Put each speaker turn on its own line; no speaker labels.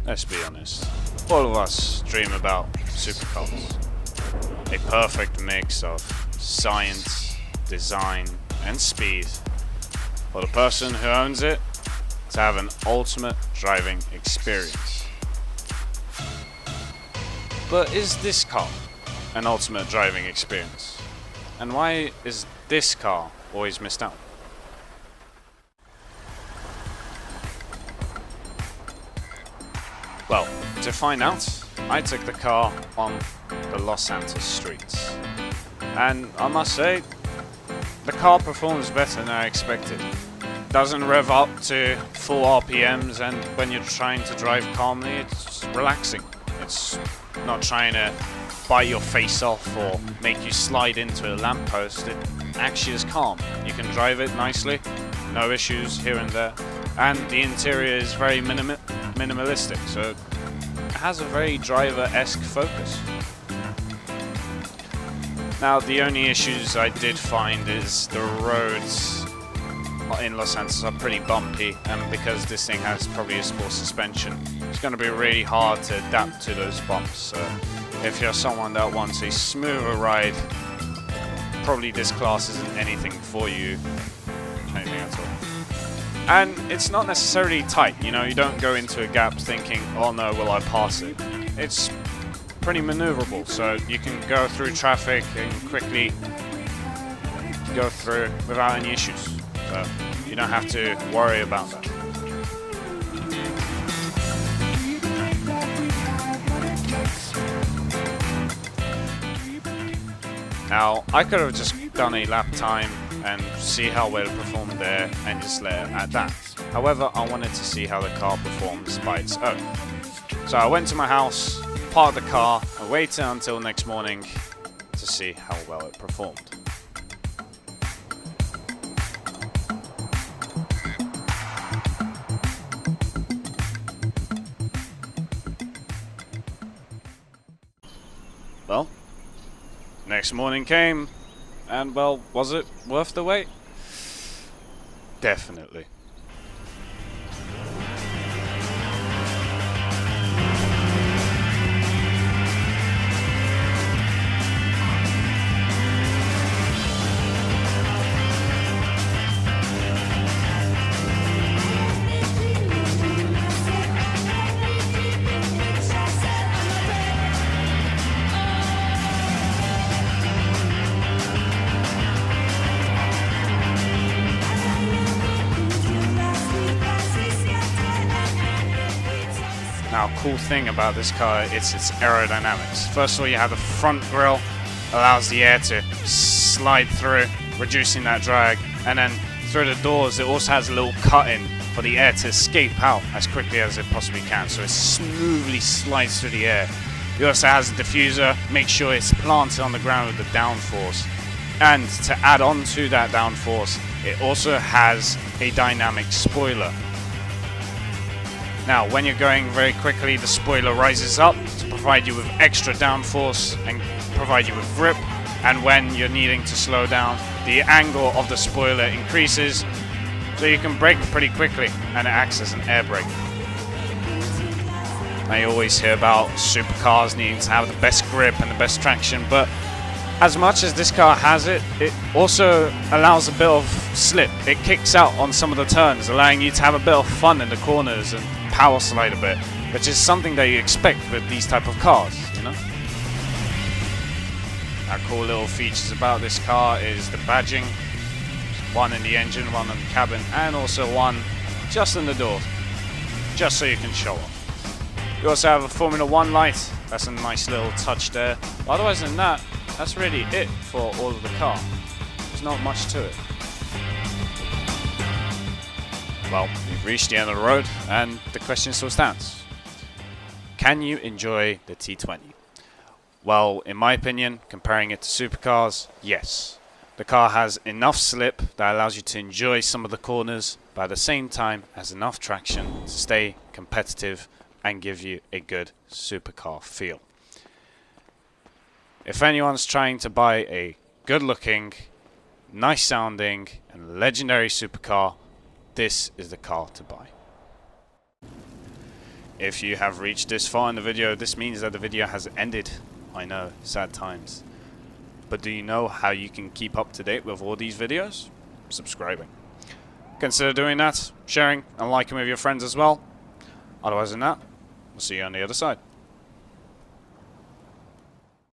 let's be honest, all of us dream about supercars. A perfect mix of science, design, and speed for the person who owns it to have an ultimate driving experience. But is this car an ultimate driving experience? And why is this car always missed out? Well, to find out, I took the car on the Los Santos streets. And I must say, the car performs better than I expected. Doesn't rev up to full RPMs, and when you're trying to drive calmly, it's relaxing. It's not trying to bite your face off or make you slide into a lamppost. It actually is calm. You can drive it nicely, no issues here and there, and the interior is very minimalistic, so it has a very driver-esque focus. Now, the only issues I did find is the roads in Los Santos are pretty bumpy, and because this thing has probably a sport suspension, it's going to be really hard to adapt to those bumps. So if you're someone that wants a smoother ride, probably this class isn't anything for you, anything at all. And it's not necessarily tight, you know, you don't go into a gap thinking, oh no, will I pass it? It's pretty maneuverable, so you can go through traffic and quickly go through without any issues. So you don't have to worry about that. Now, I could have just done a lap time and see how well it performed there and just let it at that. However, I wanted to see how the car performs by its own. So I went to my house, parked the car, and waited until next morning to see how well it performed. Well, next morning came, and well, was it worth the wait? Definitely. Now, cool thing about this car, it's its aerodynamics. First of all, you have the front grille, allows the air to slide through, reducing that drag, and then through the doors, it also has a little cut-in for the air to escape out as quickly as it possibly can, so it smoothly slides through the air. It also has a diffuser, make sure it's planted on the ground with the downforce. And to add on to that downforce, it also has a dynamic spoiler. Now, when you're going very quickly, the spoiler rises up to provide you with extra downforce and provide you with grip. And when you're needing to slow down, the angle of the spoiler increases, so you can brake pretty quickly, and it acts as an air brake. Now, you always hear about supercars needing to have the best grip and the best traction, but as much as this car has it, it also allows a bit of slip. It kicks out on some of the turns, allowing you to have a bit of fun in the corners and power slide a bit, which is something that you expect with these type of cars, you know. Now, cool little features about this car is the badging, one in the engine, one in the cabin, and also one just in the door, just so you can show off. You also have a Formula 1 light, that's a nice little touch there. But otherwise than that, that's really it for all of the car. There's not much to it. Well, we've reached the end of the road, and the question still stands. Can you enjoy the T20? Well, in my opinion, comparing it to supercars, yes. The car has enough slip that allows you to enjoy some of the corners, but at the same time has enough traction to stay competitive and give you a good supercar feel. If anyone's trying to buy a good-looking, nice-sounding, and legendary supercar, this is the car to buy. If you have reached this far in the video, this means that the video has ended. I know, sad times. But do you know how you can keep up to date with all these videos? Subscribing. Consider doing that, sharing and liking with your friends as well. Otherwise than that, we'll see you on the other side.